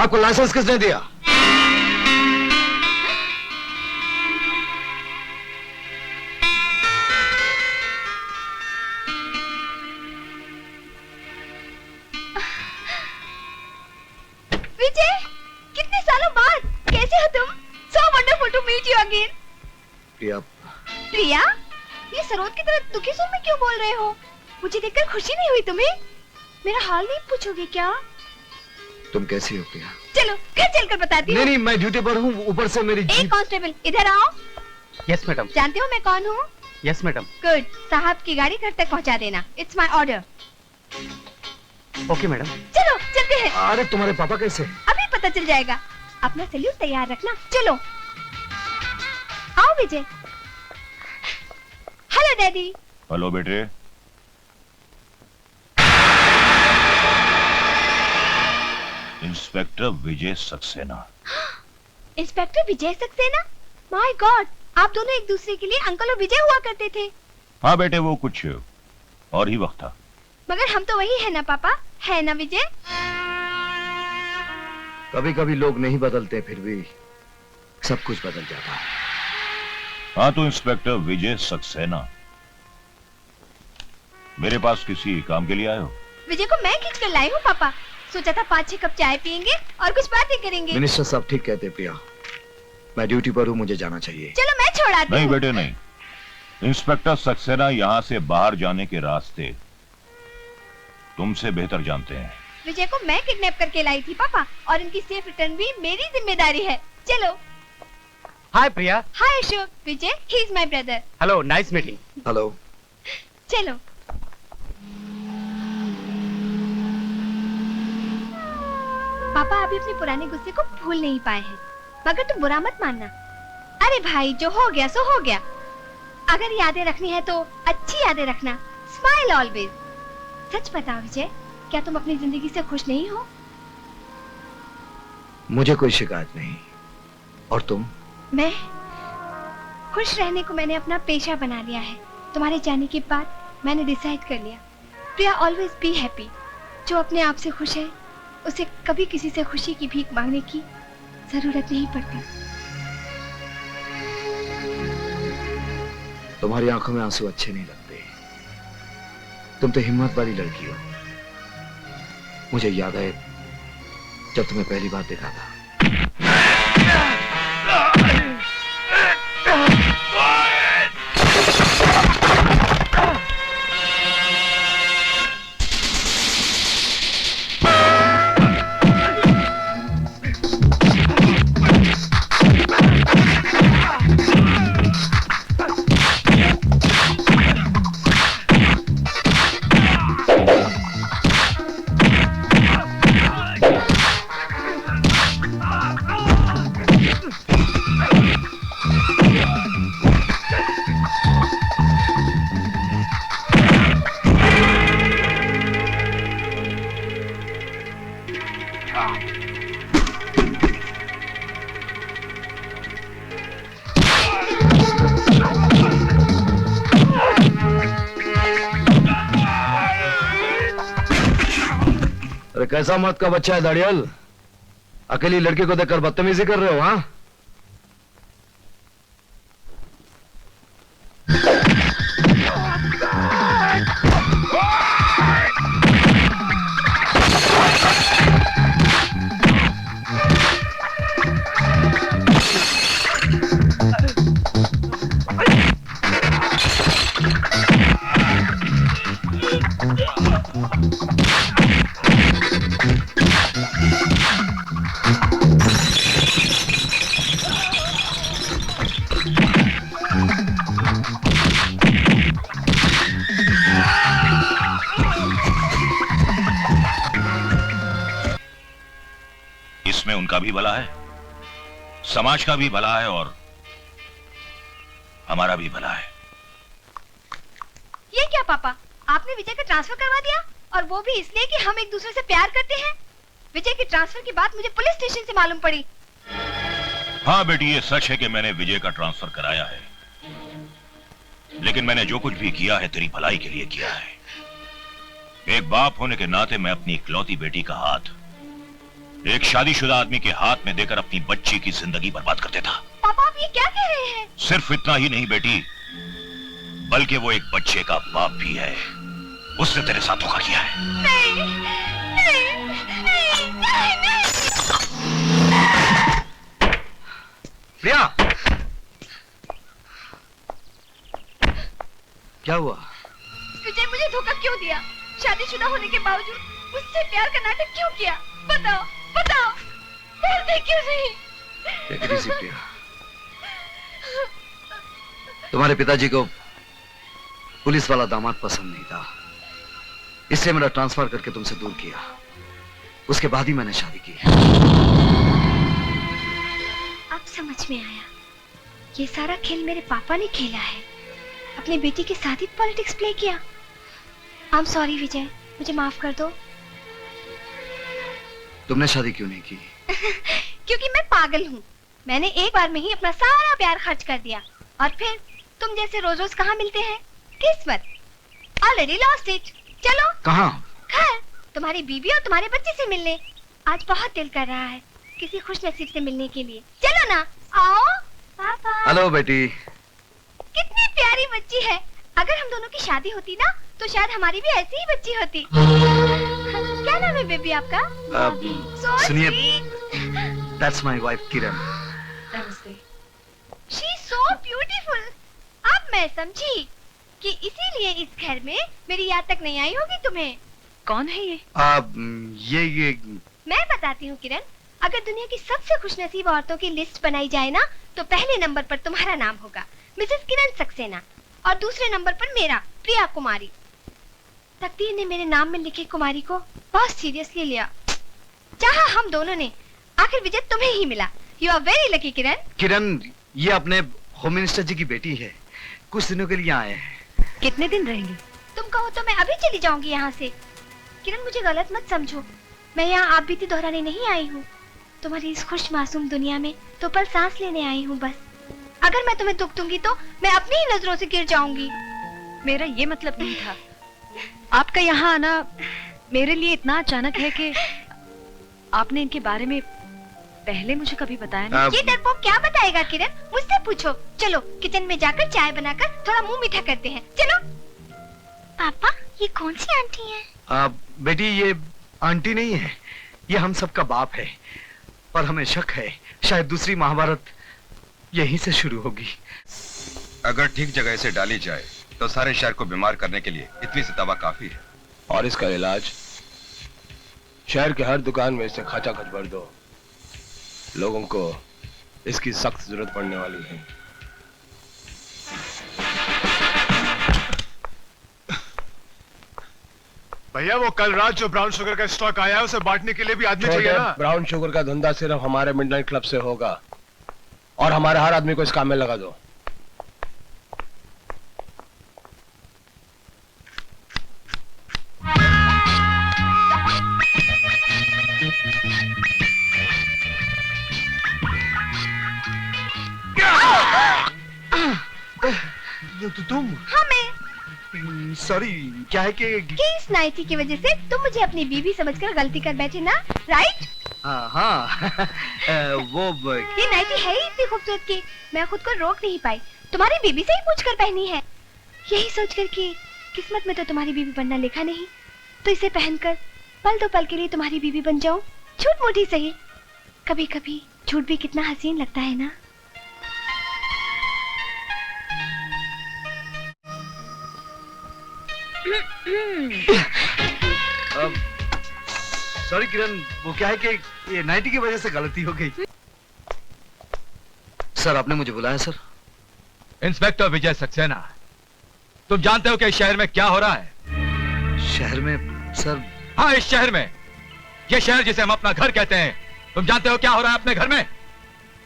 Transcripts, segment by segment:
आपको लाइसेंस किसने दिया? विजय, कितने सालों बाद कैसे हो तुम? So wonderful to meet you again. प्रिया, प्रिया, ये सरोद की तरह दुखी सुर में क्यों बोल रहे हो? मुझे देखकर खुशी नहीं हुई तुम्हें? मेरा हाल नहीं पूछोगे क्या? तुम कैसी हो प्रिया? चलो घर चलकर बताती हूँ। नहीं, मैं ड्यूटी पर हूँ, ऊपर से मेरी एक कांस्टेबल इधर आओ। Yes madam. जानते हो मैं कौन हूँ? Yes madam. गुड, साहब की गाड़ी घर तक पहुँचा देना। It's my order. Okay madam. चलो चलते हैं। अरे तुम्हारे पापा कैसे? अभी पता चल जाएगा। अपना सैल्यूट तैयार रखना। चलो आओ विजय। Hello daddy. हेलो बेटे। Inspector Vijay Saxena. Inspector Vijay Saxena? My god, आप दोनों एक दूसरे के लिए अंकल और विजय हुआ करते थे। हाँ बेटे, वो कुछ और ही वक्त था। मगर हम तो वही है ना पापा, है ना विजय? कभी कभी लोग नहीं बदलते, फिर भी सब कुछ बदल जाता है। हाँ तो इंस्पेक्टर विजय सक्सेना, मेरे पास किसी काम के लिए आए हो? विजय को मैं खींच कर लाई हूँ पापा। सोचा था 5-6 कप चाय पियेंगे और कुछ बातें करेंगे। मिनिस्टर साहब ठीक कहते प्रिया, मैं ड्यूटी पर हूँ, मुझे जाना चाहिए। चलो मैं छोड़ाती हूँ। नहीं बेटे नहीं, इंस्पेक्टर सक्सेना यहाँ से बाहर जाने के रास्ते तुमसे बेहतर जानते हैं। विजय को मैं किडनैप करके लाई थी पापा, और इनकी सेफ रिटर्न भी मेरी जिम्मेदारी है। चलो। Hi Priya. Hi Ashok. Vijay, he is my brother. Hello, nice meeting. Hello. चलो। पापा अभी अपने पुराने गुस्से को भूल नहीं पाए हैं, मगर तुम बुरा मत मानना। अरे भाई, जो हो गया सो हो गया। अगर यादें रखनी है तो अच्छी यादें रखना। Smile always. सच बताओ विजय, क्या तुम अपनी जिंदगी से खुश नहीं हो? मुझे कोई शिकायत नहीं। और तुम? मैं खुश रहने को मैंने अपना पेशा बना लिया है। तुम्हारे जाने के बाद मैंने डिसाइड कर लिया, प्रिया ऑलवेज बी हैप्पी। जो अपने आप से खुश है उसे कभी किसी से खुशी की भीख मांगने की जरूरत नहीं पड़ती। तुम्हारी आंखों में आंसू अच्छे नहीं लगते। तुम तो हिम्मत वाली लड़की हो। मुझे याद है जब तुम्हें पहली बार देखा था। अरे कैसा मत का बच्चा है दाड़ियल, अकेली लड़की को देखकर बदतमीजी कर रहे हो? हाँ, इसमें उनका भी भला है, समाज का भी भला है और हमारा भी भला है। ये क्या पापा, आपने विजय का ट्रांसफर करवा दिया, और वो भी इसलिए कि हम एक दूसरे से प्यार करते हैं? विजय के ट्रांसफर की बात मुझे पुलिस स्टेशन से मालूम पड़ी। हाँ बेटी, ये सच है कि मैंने विजय का ट्रांसफर कराया है, लेकिन मैंने जो कुछ भी किया है तेरी भलाई के लिए किया है। एक बाप होने के नाते मैं अपनी इकलौती बेटी का हाथ एक शादीशुदा आदमी के हाथ में देकर अपनी बच्ची की जिंदगी बर्बाद कर देता। पापा आप ये क्या कह रहे हैं? सिर्फ इतना ही नहीं बेटी, बल्कि वो एक बच्चे का बाप भी है। उसने तेरे साथ धोखा किया है। नहीं, नहीं, नहीं, नहीं, नहीं। प्रिया, क्या हुआ? विजय मुझे धोखा क्यों दिया? शादीशुदा होने के बावजूद मुझसे प्यार का नाटक क्यों किया? बताओ, बताओ, बोलते क्यों नहीं? Take it easy, प्रिया। तुम्हारे पिताजी को पुलिस वाला दामाद पसंद नहीं था, इसलिए मेरा ट्रांसफर करके तुमसे दूर किया। उसके बाद ही मैंने शादी की। अब समझ में आया, ये सारा खेल मेरे पापा ने खेला है। अपनी बेटी के साथ ही पॉलिटिक्स प्ले किया। आई एम सॉरी विजय, मुझे माफ कर दो। तुमने शादी क्यों नहीं की? क्योंकि मैं पागल हूँ। मैंने एक बार में ही अपना सारा प्यार खर्च कर दिया, और फिर तुम जैसे रोज रोज कहाँ मिलते हैं? किस्मत, ऑलरेडी लॉस्ट इट। चलो कहाँ? घर, तुम्हारी बीवी और तुम्हारे बच्चे से मिलने। आज बहुत दिल कर रहा है किसी खुश नसीब से मिलने के लिए। चलो ना, आओ। पापा। हेलो बेटी। कितनी प्यारी बच्ची है। अगर हम दोनों की शादी होती ना, तो शायद हमारी भी ऐसी ही बच्ची होती। क्या नाम है बेबी आपका? सुनिए, that's my wife Kiran. She is so beautiful. अब मैं समझी कि इसीलिए इस घर में मेरी याद तक नहीं आई होगी तुम्हें। कौन है ये? ये मैं बताती हूँ किरण, अगर दुनिया की सबसे खुशनसीब औरतों की लिस्ट बनाई जाए ना, तो पहले नंबर पर तुम्हारा नाम होगा, मिसेस किरण सक्सेना, और दूसरे नंबर पर मेरा, प्रिया कुमारी। तकदीर ने मेरे नाम में लिखे कुमारी को बहुत सीरियसली लिया। चाहा हम दोनों ने, आखिर विजय तुम्हें ही मिला। यू आर वेरी लकी किरण। किरण, ये अपने होम मिनिस्टर जी की बेटी है, कुछ दिनों के लिए आए हैं। कितने दिन रहेंगी? तुम कहो तो मैं अभी चली जाऊंगी यहाँ से। किरण मुझे गलत मत समझो, मैं यहाँ आप बीती दोहराने नहीं आई हूँ। तुम्हारी इस खुश मासूम दुनिया में तो पल सांस लेने आई हूँ बस। अगर मैं तुम्हें दुख दूंगी तो मैं अपनी ही नजरों से गिर जाऊंगी। मेरा ये मतलब नहीं था। आपका यहाँ आना मेरे लिए इतना अचानक है कि आपने इनके बारे में पहले मुझे कभी बताया नहीं। ये डरपोक क्या बताएगा किरण? मुझसे पूछो। चलो किचन में जाकर चाय बनाकर थोड़ा मुंह मीठा करते हैं। चलो। पापा, ये कौन सी आंटी है? बेटी, ये आंटी नहीं है, ये हम सबका बाप है। और हमें शक है शायद दूसरी महाभारत यहीं से शुरू होगी। अगर ठीक जगह से डाली जाए तो सारे शहर को बीमार करने के लिए इतनी सी दवा काफी है। और इसका इलाज शहर के हर दुकान में इसे खचाखच भर दो, लोगों को इसकी सख्त जरूरत पड़ने वाली है। भैया, वो कल रात जो ब्राउन शुगर का स्टॉक आया है, उसे बांटने के लिए भी आदमी चाहिए ना। ब्राउन शुगर का धंधा सिर्फ हमारे मिडनाइट क्लब से होगा, और हमारे हर आदमी को इस काम में लगा दो। तुम? हाँ मैं। सॉरी, क्या है कि इस नाइटी की वजह से तुम मुझे अपनी बीवी समझकर गलती कर बैठे ना, राइट? हाँ वो ये नाइटी है ही इतनी खूबसूरत कि मैं खुद को रोक नहीं पाई। तुम्हारी बीबी से ही पूछकर पहनी है, यही सोचकर कि किस्मत में तो तुम्हारी बीबी बनना लिखा नहीं, तो इसे पहनकर पल दो पल के लिए तुम्हारी बीबी बन जाऊं। झूठ मूठी सही, कभी कभी झूठ भी कितना हसीन लगता है ना। सॉरी किरण, वो क्या है कि ये नाइटी की वजह से गलती हो गई। सर, आपने मुझे बुलाया? सर, इंस्पेक्टर विजय सक्सेना, तुम जानते हो कि इस शहर में क्या हो रहा है? शहर में? सर, हाँ, इस शहर में, ये शहर जिसे हम अपना घर कहते हैं, तुम जानते हो क्या हो रहा है अपने घर में?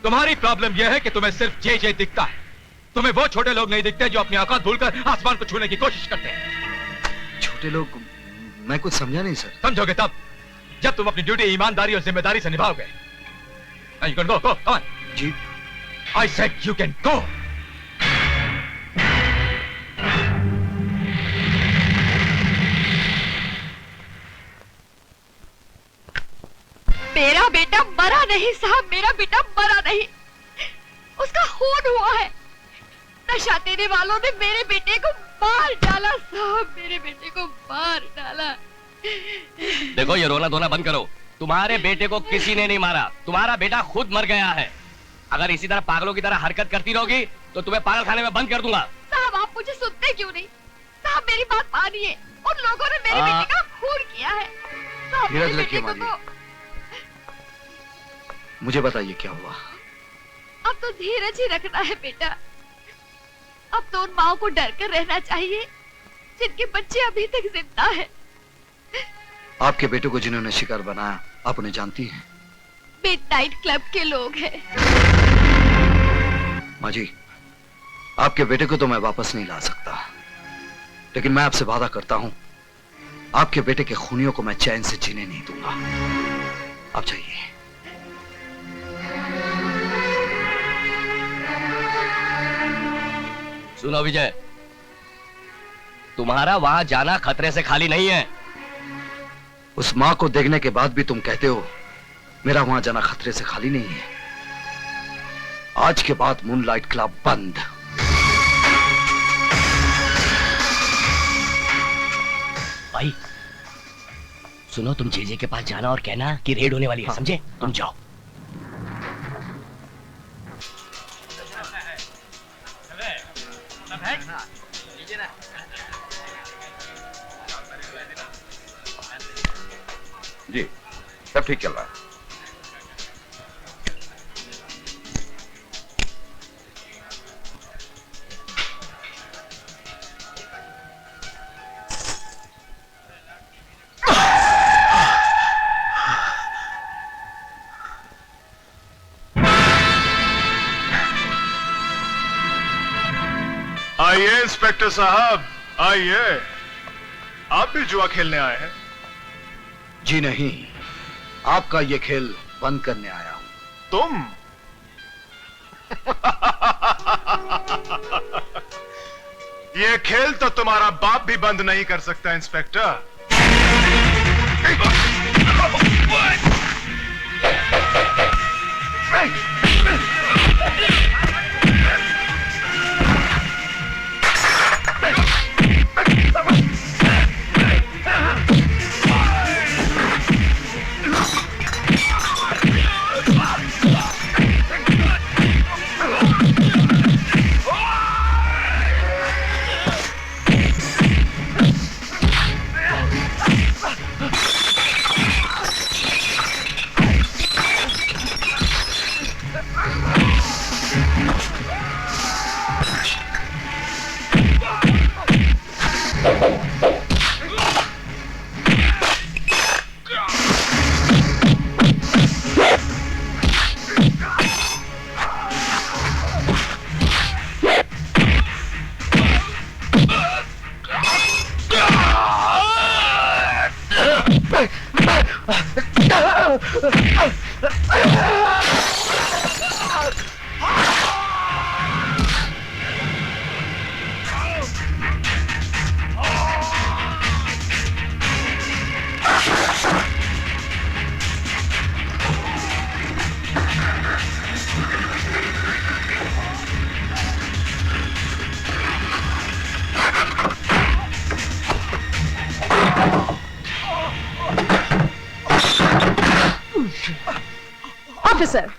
तुम्हारी प्रॉब्लम यह है कि तुम्हें सिर्फ जे दिखता है। तुम्हें वो छोटे लोग नहीं दिखते जो अपनी औकात भूलकर आसमान को छूने की कोशिश करते हैं। छोटे लोग? मैं कुछ समझा नहीं सर। समझोगे तब जब तुम अपनी ड्यूटी ईमानदारी और जिम्मेदारी से निभाओगे। You can go, go, come on. Ji. I said you can go. मेरा नहीं साहब, मेरा बेटा मरा नहीं, उसका खून हुआ है। नशा देने वालों ने मेरे बेटे को मार डाला साहब, मेरे बेटे को मार डाला। देखो ये रोना धोना बंद करो। तुम्हारे बेटे को किसी ने नहीं मारा, तुम्हारा बेटा खुद मर गया है। अगर इसी तरह पागलों की तरह हरकत करती रहोगी तो तुम्हें पागल खाने में बंद कर दूंगा। साहब आप मुझे सुनते क्यों नहीं? साहब मेरी बात मानिए, उन लोगों ने मेरे बेटे का खून किया है। साहब मेरे बेटे को तो... मुझे बताइए क्या हुआ? अब तो धीरज ही रखना है बेटा। अब तो उन माओ को डर कर रहना चाहिए जिनके बच्चे अभी तक जिंदा है। आपके बेटे को जिन्होंने शिकार बनाया आप उन्हें जानती हैं? मिडनाइट क्लब के लोग हैं। माँ जी, आपके बेटे को तो मैं वापस नहीं ला सकता, लेकिन मैं आपसे वादा करता हूं आपके बेटे के खूनियों को मैं चैन से जीने नहीं दूंगा। आप जाइए। सुनो विजय, तुम्हारा वहां जाना खतरे से खाली नहीं है। उस मां को देखने के बाद भी तुम कहते हो मेरा वहां जाना खतरे से खाली नहीं है। आज के बाद मूनलाइट क्लब बंद। भाई सुनो, तुम जेजे के पास जाना और कहना कि रेड होने वाली है, समझे? तुम जाओ। जी सब ठीक चल रहा है। आइए इंस्पेक्टर साहब, आइए। आप भी जुआ खेलने आए हैं? जी नहीं, आपका ये खेल बंद करने आया हूं। तुम? ये खेल तो तुम्हारा बाप भी बंद नहीं कर सकता इंस्पेक्टर। ऑफिसर,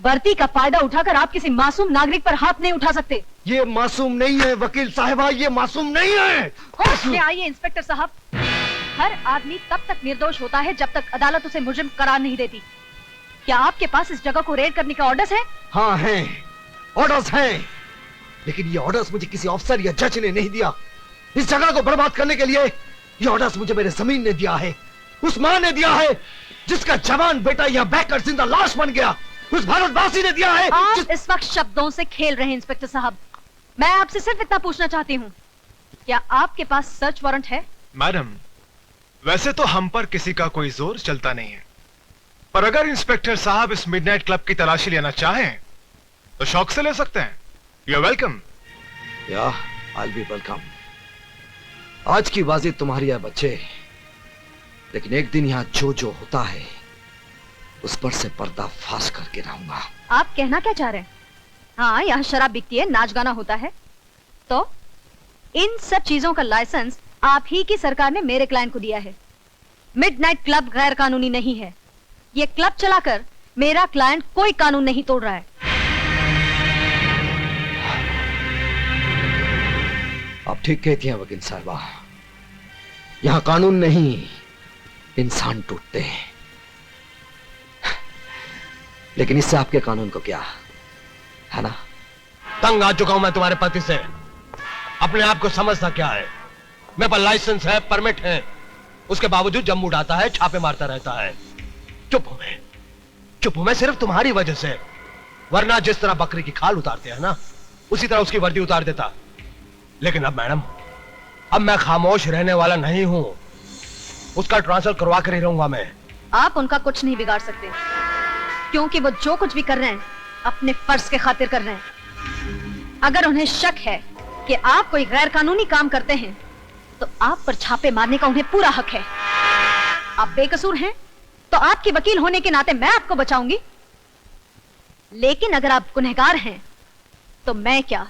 वर्दी का फायदा उठाकर आप किसी मासूम नागरिक पर हाथ नहीं उठा सकते। ये मासूम नहीं है वकील साहिबा, ये मासूम नहीं है। होश में आइए इंस्पेक्टर साहब। हर आदमी तब तक निर्दोष होता है जब तक अदालत उसे मुजरिम करार नहीं देती। क्या आपके पास इस जगह को रेड करने का ऑर्डर्स है? हाँ हैं, ऑर्डर्स हैं, लेकिन ये ऑर्डर्स मुझे किसी अफसर या जज ने नहीं दिया। इस जगह को बर्बाद करने के लिए ये ऑर्डर्स मुझे मेरे जमीन ने दिया है, उस मां ने दिया है जिसका जवान बेटा या बहकर जिंदा लाश बन गया, उस भारतवासी ने दिया है। आप इस वक्त शब्दों से खेल रहे हैं इंस्पेक्टर साहब। मैं आपसे सिर्फ इतना पूछना चाहती हूँ, क्या आपके पास सर्च वारंट है? मैडम, वैसे तो हम पर किसी का कोई जोर चलता नहीं है, पर अगर इंस्पेक्टर साहब इस मिडनाइट क्लब की तलाशी लेना चाहें तो शौक से ले सकते हैं। You are welcome. या आई विल बी वेलकम। आज की बाजी तुम्हारी है बच्चे, लेकिन एक दिन यहां जो होता है उस पर से पर्दा फाश करके रहूंगा। आप कहना क्या चाह रहे हैं? हाँ, यहाँ शराब बिकती है, नाच गाना होता है, तो इन सब चीजों का लाइसेंस आप ही की सरकार ने मेरे क्लाइंट को दिया है। मिडनाइट क्लब गैर कानूनी नहीं है। ये क्लब चलाकर मेरा क्लाइंट कोई कानून नहीं तोड़ रहा है। आप ठीक कहती हैं वकील साहबा, यहां कानून नहीं इंसान टूटते हैं। लेकिन इससे आपके कानून को क्या है ना? तंग आ चुका हूं मैं तुम्हारे पति से। अपने आप को समझता क्या है? मेरे पास लाइसेंस है, परमिट है, उसके बावजूद जब मूड आता है छापे मारता रहता है। चुप हूं मैं सिर्फ तुम्हारी वजह से, वरना जिस तरह बकरी की खाल उतारते हैं ना, उसी तरह उसकी वर्दी उतार देता। लेकिन अब मैडम, अब मैं खामोश रहने वाला नहीं हूं। उसका ट्रांसफर करवा कर ही रहूंगा मैं। आप उनका कुछ नहीं बिगाड़ सकते, क्योंकि वो जो कुछ भी कर रहे हैं अपने फर्ज के खातिर कर रहे हैं। अगर उन्हें शक है कि आप कोई गैर कानूनी काम करते हैं, तो आप पर छापे मारने का उन्हें पूरा हक है। आप बेकसूर हैं, तो आपके वकील होने के नाते मैं आपको बचाऊंगी। लेकिन अगर आप गुनहगार हैं, तो मैं क्या,